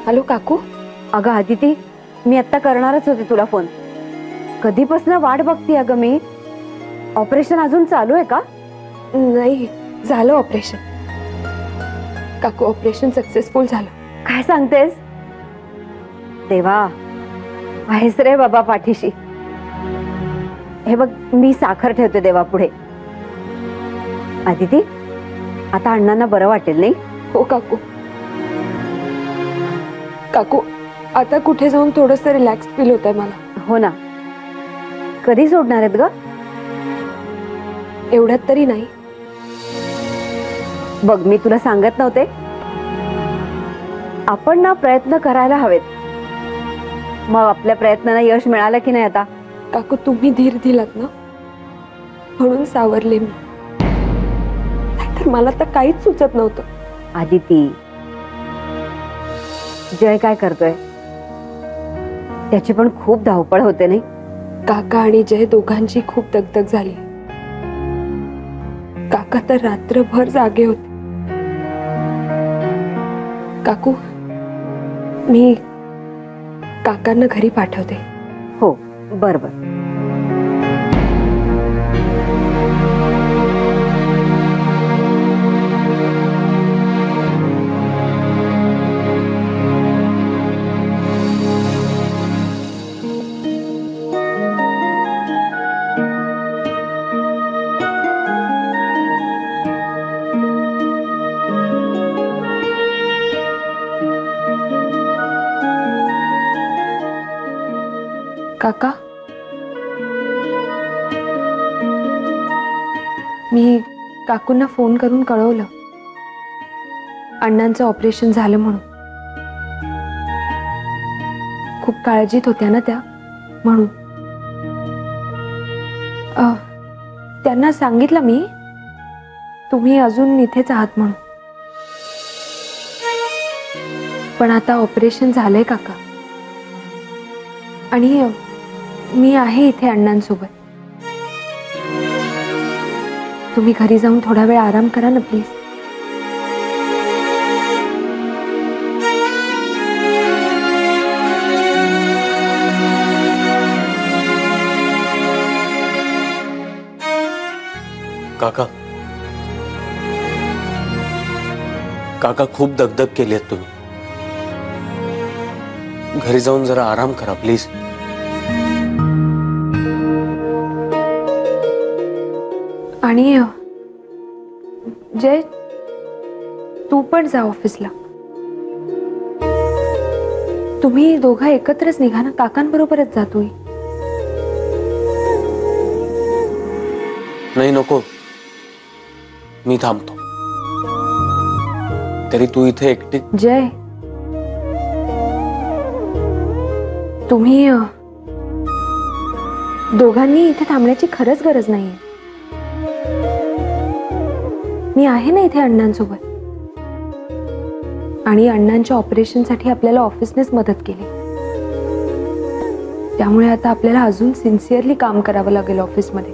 Hello काकू. अगं आदिती, मी आत्ता करणारच होते तुला फोन. कधीपासून वाट बघते अगं मी. ऑपरेशन अजून चालू आहे का? नाही, झालं ऑपरेशन. काकू ऑपरेशन सक्सेसफुल झालं. काय सांगतेस? देवा, आहेस रे बाबा पाठीशी. हे बघ, मी साखर ठेवते देवा पुढे. आदिती, आता अण्णांना बरं वाटेल नाही? हो काकू. काकू आता कुठे जाऊन थोडंसं रिलॅक्स फील होतंय मला. हो ना. कधी सोडणार आहेत ग? एवढ्यात तरी नाही. बघ, मी तुला सांगत नव्हते, आपण ना प्रयत्न करायला हवेत. मग आपल्या प्रयत्नांना यश मिळालं की नाही आता? काकू तुम्ही धीर दिलात ना, म्हणून सावरले मी. नाहीतर मला तर काहीच सुचत नव्हतं. आदिती, जय काय करतोय? त्याची पण खूप धावपळ होते नाही? काका आणि जय दोघांची खूप दगदग झाली. काका तर रात्रभर जागे होते. काकू, मी काकांना घरी पाठवते. हो, बरोबर. काका, मी काकूंना फोन करून कळवलं अण्णांचं ऑपरेशन झालं म्हणून. खूप काळजीत होत्या ना त्या, म्हणून. त्यांना सांगितलं मी तुम्ही अजून इथेच आहात म्हणून. पण आता ऑपरेशन झालंय काका, आणि मी आहे इथे अण्णांसोबत. तुम्ही घरी जाऊन थोडा वेळ आराम करा ना प्लीज. काका, काका खूप दगदग केली आहे तुम्ही. घरी जाऊन जरा आराम करा प्लीज. आणि जय, तू पण जा ऑफिसला. तुम्ही दोघं एकत्रच निघा ना, काकांबरोबरच जा तू. नाही, नको, मी थांबतो. तरी तू इथे एकटी. जय, तुम्ही दोघांनी इथे थांबण्याची खरंच गरज नाहीये. मी आहे ना इथे अण्णांसोबत. आणि अण्णांच्या ऑपरेशनसाठी आपल्याला ऑफिसनेच मदत केली. त्यामुळे आता आपल्याला अजून सिन्सिअरली काम करावं लागेल ऑफिसमध्ये.